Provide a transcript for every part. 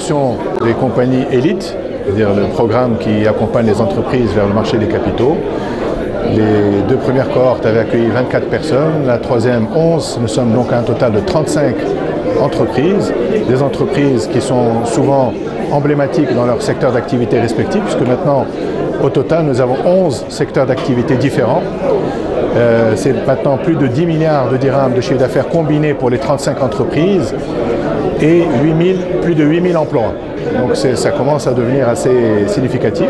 version des compagnies élites, c'est-à-dire le programme qui accompagne les entreprises vers le marché des capitaux. Les 2 premières cohortes avaient accueilli 24 personnes, la troisième 11. Nous sommes donc à un total de 35 entreprises, des entreprises qui sont souvent emblématiques dans leur secteur d'activité respectif, puisque maintenant, au total, nous avons 11 secteurs d'activité différents. C'est maintenant plus de 10 milliards de dirhams de chiffre d'affaires combinés pour les 35 entreprises et plus de 8000 emplois. Donc ça commence à devenir assez significatif.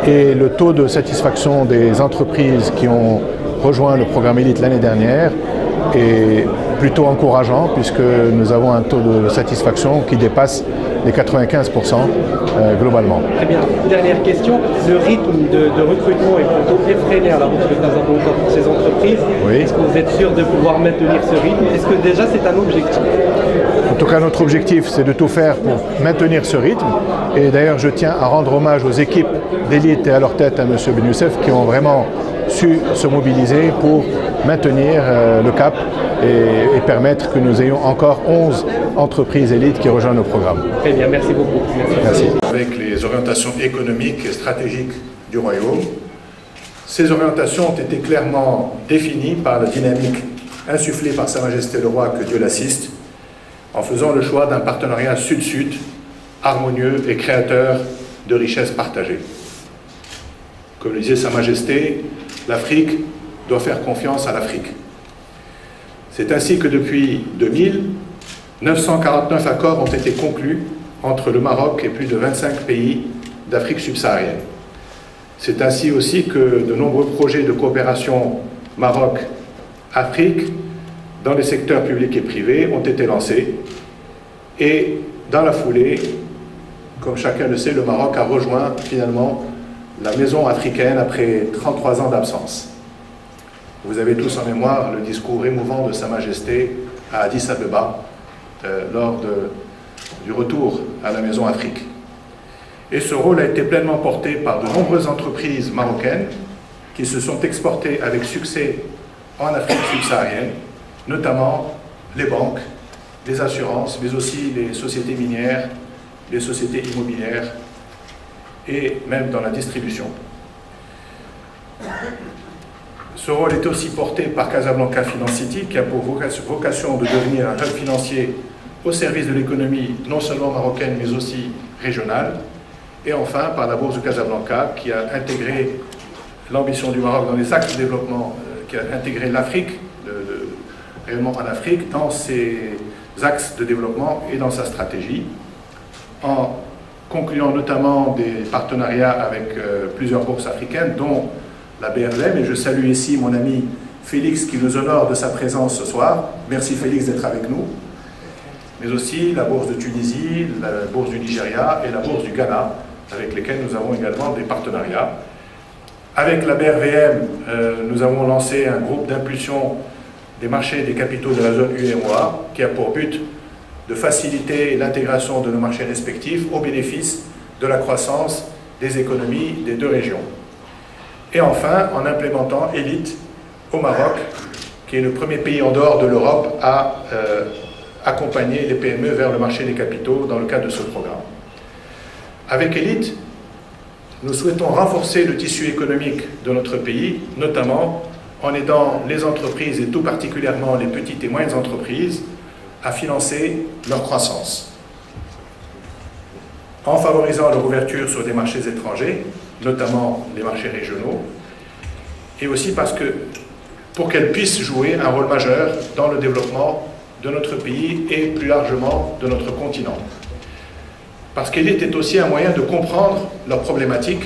Et le taux de satisfaction des entreprises qui ont rejoint le programme Élite l'année dernière est plutôt encourageant, puisque nous avons un taux de satisfaction qui dépasse les 95% globalement. Très bien. Dernière question. Le rythme de recrutement est plutôt effréné à la Bourse de Casablanca pour ces entreprises. Oui. Est-ce que vous êtes sûr de pouvoir maintenir ce rythme? Est-ce que déjà c'est un objectif? En tout cas, notre objectif, c'est de tout faire pour maintenir ce rythme. Et d'ailleurs, je tiens à rendre hommage aux équipes d'élite et à leur tête à M. Ben Youssef qui ont vraiment su se mobiliser pour maintenir le cap et permettre que nous ayons encore 11 entreprises élites qui rejoignent le programme. Très bien, merci beaucoup. Merci. Avec les orientations économiques et stratégiques du Royaume, ces orientations ont été clairement définies par la dynamique insufflée par Sa Majesté le Roi, que Dieu l'assiste, en faisant le choix d'un partenariat sud-sud, harmonieux et créateur de richesses partagées. Comme le disait Sa Majesté, l'Afrique doit faire confiance à l'Afrique. C'est ainsi que depuis 2000, 949 accords ont été conclus entre le Maroc et plus de 25 pays d'Afrique subsaharienne. C'est ainsi aussi que de nombreux projets de coopération Maroc-Afrique dans les secteurs publics et privés ont été lancés. Et dans la foulée, comme chacun le sait, le Maroc a rejoint finalement la maison africaine après 33 ans d'absence. Vous avez tous en mémoire le discours émouvant de Sa Majesté à Addis Abeba lors du retour à la maison Afrique. Et ce rôle a été pleinement porté par de nombreuses entreprises marocaines qui se sont exportées avec succès en Afrique subsaharienne, notamment les banques, les assurances, mais aussi les sociétés minières, les sociétés immobilières et même dans la distribution. Ce rôle est aussi porté par Casablanca Finance City, qui a pour vocation de devenir un hub financier au service de l'économie non seulement marocaine mais aussi régionale. Et enfin par la Bourse de Casablanca, qui a intégré l'ambition du Maroc dans les axes de développement, qui a intégré l'Afrique, réellement en Afrique, dans ses axes de développement et dans sa stratégie, en concluant notamment des partenariats avec plusieurs bourses africaines, dont la BRLM, et je salue ici mon ami Félix qui nous honore de sa présence ce soir. Merci Félix d'être avec nous. Mais aussi la bourse de Tunisie, la bourse du Nigeria et la bourse du Ghana, avec lesquelles nous avons également des partenariats. Avec la BRVM, nous avons lancé un groupe d'impulsion des marchés des capitaux de la zone UEMOA qui a pour but de faciliter l'intégration de nos marchés respectifs au bénéfice de la croissance des économies des deux régions. Et enfin, en implémentant Élite au Maroc, qui est le premier pays en dehors de l'Europe à accompagner les PME vers le marché des capitaux dans le cadre de ce programme. Avec Élite, nous souhaitons renforcer le tissu économique de notre pays, notamment en aidant les entreprises et tout particulièrement les petites et moyennes entreprises à financer leur croissance. En favorisant leur ouverture sur des marchés étrangers, notamment les marchés régionaux, et aussi parce que pour qu'elles puissent jouer un rôle majeur dans le développement de notre pays et plus largement de notre continent. Parce qu'Élite est aussi un moyen de comprendre leurs problématiques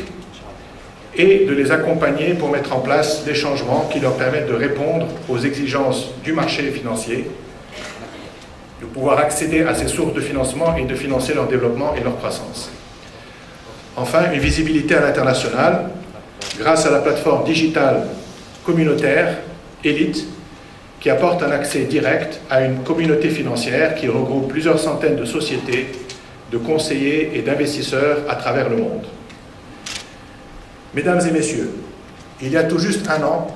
et de les accompagner pour mettre en place des changements qui leur permettent de répondre aux exigences du marché financier, de pouvoir accéder à ces sources de financement et de financer leur développement et leur croissance. Enfin, une visibilité à l'international grâce à la plateforme digitale communautaire Élite, qui apporte un accès direct à une communauté financière qui regroupe plusieurs centaines de sociétés, de conseillers et d'investisseurs à travers le monde. Mesdames et messieurs, il y a tout juste un an,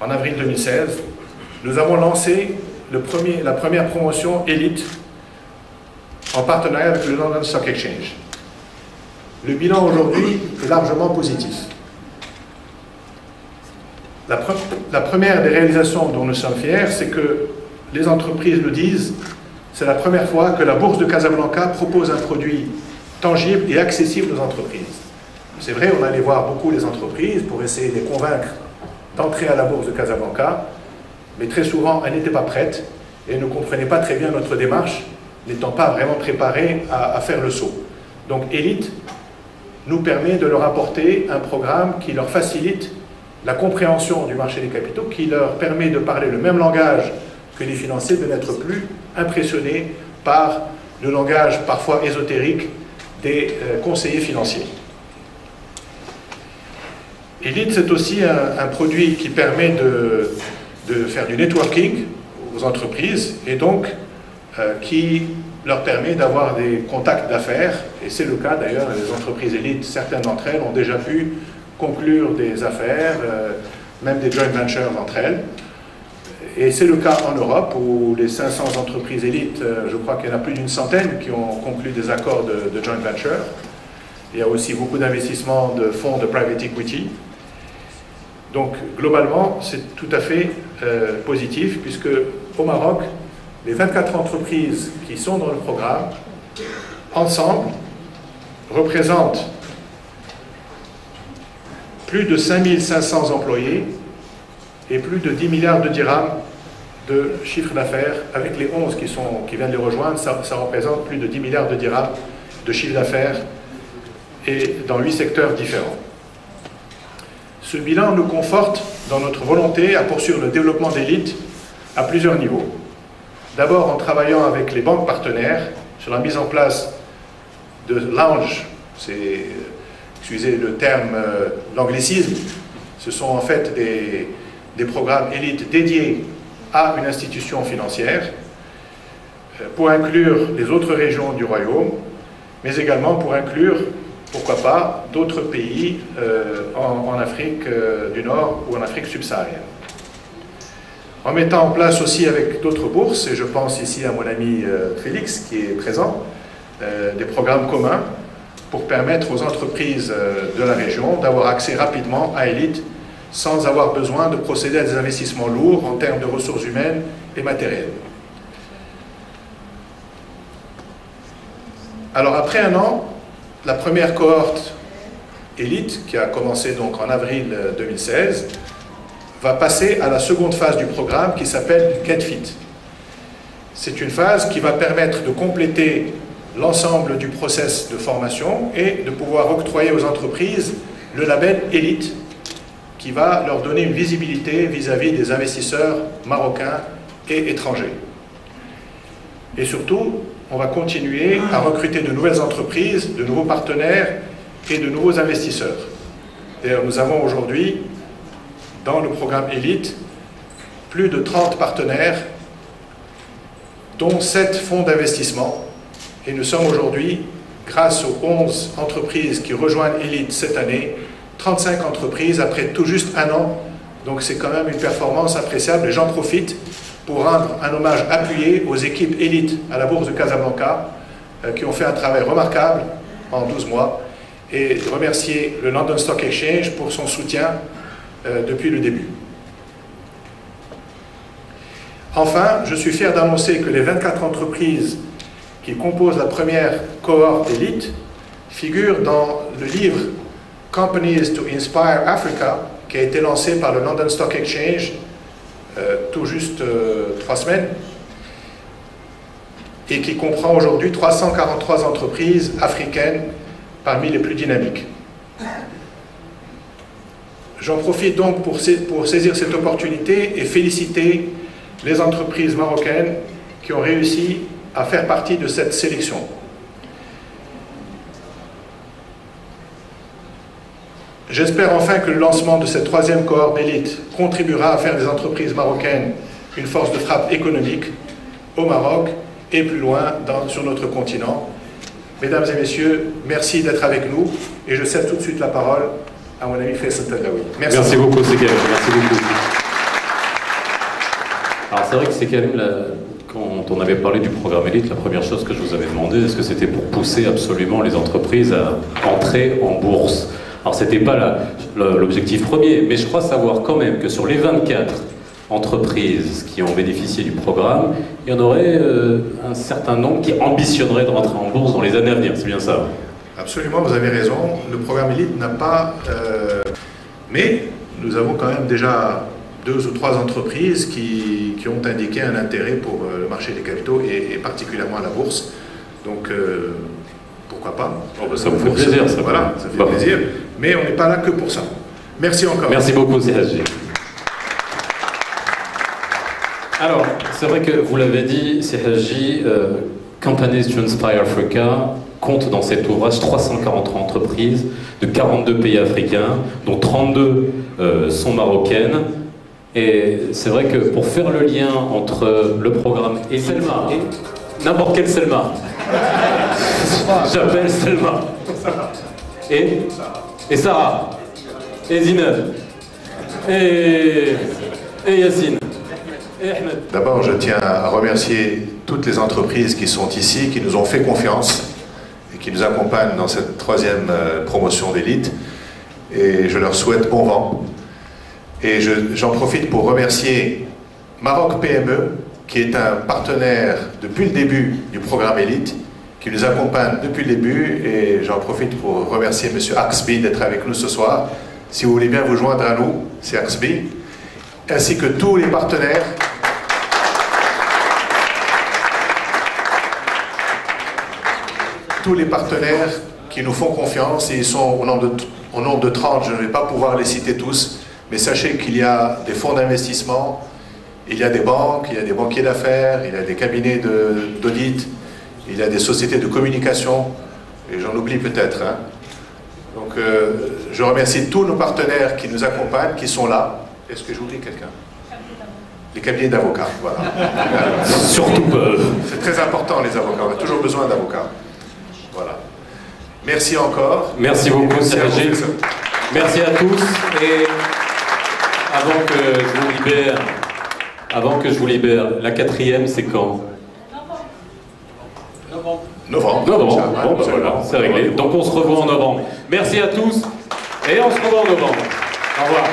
en avril 2016, nous avons lancé la première promotion Élite en partenariat avec le London Stock Exchange. Le bilan aujourd'hui est largement positif. La première des réalisations dont nous sommes fiers, c'est que les entreprises nous disent c'est la première fois que la Bourse de Casablanca propose un produit tangible et accessible aux entreprises. C'est vrai, on allait voir beaucoup les entreprises pour essayer de les convaincre d'entrer à la Bourse de Casablanca, mais très souvent, elles n'étaient pas prêtes et ne comprenaient pas très bien notre démarche, n'étant pas vraiment préparées à faire le saut. Donc Elite nous permet de leur apporter un programme qui leur facilite la compréhension du marché des capitaux, qui leur permet de parler le même langage que les financiers, de n'être plus impressionnés par le langage parfois ésotérique des conseillers financiers. Elite, c'est aussi un produit qui permet de faire du networking aux entreprises et donc qui leur permet d'avoir des contacts d'affaires, et c'est le cas d'ailleurs, les entreprises Elite, certaines d'entre elles ont déjà pu conclure des affaires, même des joint ventures entre elles. Et c'est le cas en Europe où les 500 entreprises Elite, je crois qu'il y en a plus d'une centaine qui ont conclu des accords de joint venture. Il y a aussi beaucoup d'investissements de fonds de private equity. Donc globalement, c'est tout à fait positif puisque au Maroc, les 24 entreprises qui sont dans le programme, ensemble, représentent plus de 5500 employés et plus de 10 milliards de dirhams de chiffre d'affaires. Avec les 11 qui viennent les rejoindre, ça représente plus de 10 milliards de dirhams de chiffre d'affaires et dans 8 secteurs différents. Ce bilan nous conforte dans notre volonté à poursuivre le développement d'Elite à plusieurs niveaux. D'abord en travaillant avec les banques partenaires sur la mise en place de lounge, c'est, excusez le terme, l'anglicisme, ce sont en fait des programmes Elite dédiés à une institution financière pour inclure les autres régions du royaume, mais également pour inclure, pourquoi pas, d'autres pays en Afrique du Nord ou en Afrique subsaharienne. En mettant en place aussi avec d'autres bourses, et je pense ici à mon ami Félix qui est présent, des programmes communs pour permettre aux entreprises de la région d'avoir accès rapidement à Elite sans avoir besoin de procéder à des investissements lourds en termes de ressources humaines et matérielles. Alors après un an, la première cohorte Elite, qui a commencé donc en avril 2016, va passer à la seconde phase du programme qui s'appelle GetFit. C'est une phase qui va permettre de compléter l'ensemble du process de formation et de pouvoir octroyer aux entreprises le label Elite qui va leur donner une visibilité vis-à-vis des investisseurs marocains et étrangers. Et surtout, on va continuer à recruter de nouvelles entreprises, de nouveaux partenaires et de nouveaux investisseurs. D'ailleurs, nous avons aujourd'hui, dans le programme Elite, plus de 30 partenaires, dont 7 fonds d'investissement. Et nous sommes aujourd'hui, grâce aux 11 entreprises qui rejoignent Elite cette année, 35 entreprises après tout juste un an. Donc c'est quand même une performance appréciable et j'en profite pour rendre un hommage appuyé aux équipes Elite à la Bourse de Casablanca qui ont fait un travail remarquable en 12 mois et remercier le London Stock Exchange pour son soutien depuis le début. Enfin, je suis fier d'annoncer que les 24 entreprises qui composent la première cohorte Elite figurent dans le livre Companies to Inspire Africa qui a été lancé par le London Stock Exchange tout juste 3 semaines et qui comprend aujourd'hui 343 entreprises africaines parmi les plus dynamiques. J'en profite donc pour saisir cette opportunité et féliciter les entreprises marocaines qui ont réussi à faire partie de cette sélection. J'espère enfin que le lancement de cette troisième cohorte d'élite contribuera à faire des entreprises marocaines une force de frappe économique au Maroc et plus loin sur notre continent. Mesdames et messieurs, merci d'être avec nous et je cède tout de suite la parole à mon ami Faisal Tadlaoui. Merci beaucoup, Sekalem. Merci beaucoup. Alors c'est vrai que Sekalem, quand on avait parlé du programme Élite, la première chose que je vous avais demandé, est-ce que c'était pour pousser absolument les entreprises à entrer en bourse? Alors c'était pas l'objectif premier, mais je crois savoir quand même que sur les 24 entreprises qui ont bénéficié du programme, il y en aurait un certain nombre qui ambitionneraient de rentrer en bourse dans les années à venir, c'est bien ça? Absolument, vous avez raison. Le programme Élite n'a pas... mais nous avons quand même déjà 2 ou 3 entreprises qui ont indiqué un intérêt pour le marché des capitaux et particulièrement à la bourse. Donc, pourquoi pas? Oh, bah, ça vous fait plaisir, ça. Voilà, ça fait plaisir. Mais on n'est pas là que pour ça. Merci encore. Merci beaucoup, CHG. Alors, c'est vrai que vous l'avez dit, CHJ, Companies to Inspire Africa, compte dans cet ouvrage 340 entreprises de 42 pays africains, dont 32 sont marocaines. Et c'est vrai que pour faire le lien entre le programme et Selma, n'importe quelle Selma, j'appelle Selma, et Sarah, et Zineb, et Yacine. D'abord, je tiens à remercier toutes les entreprises qui sont ici, qui nous ont fait confiance et qui nous accompagnent dans cette 3e promotion d'élite. Et je leur souhaite bon vent. Et j'en profite pour remercier Maroc PME, qui est un partenaire depuis le début du programme Élite, qui nous accompagne depuis le début. Et j'en profite pour remercier M. Axby d'être avec nous ce soir. Si vous voulez bien vous joindre à nous, c'est Axby, ainsi que tous les partenaires. Tous les partenaires qui nous font confiance, et ils sont au nombre de 30, je ne vais pas pouvoir les citer tous, mais sachez qu'il y a des fonds d'investissement, il y a des banques, il y a des banquiers d'affaires, il y a des cabinets d'audit, il y a des sociétés de communication, et j'en oublie peut-être. Hein. Donc je remercie tous nos partenaires qui nous accompagnent, qui sont là. Est-ce que j'oublie quelqu'un? Les cabinets d'avocats, voilà. Surtout peu. C'est très important les avocats, on a toujours besoin d'avocats. Voilà. Merci encore. Merci beaucoup, Serge. Merci à tous. Et avant que je vous libère, la 4e, c'est quand? Novembre. Bon, ben voilà, c'est réglé. Donc on se revoit en novembre. Merci à tous et on se revoit en novembre. Au revoir.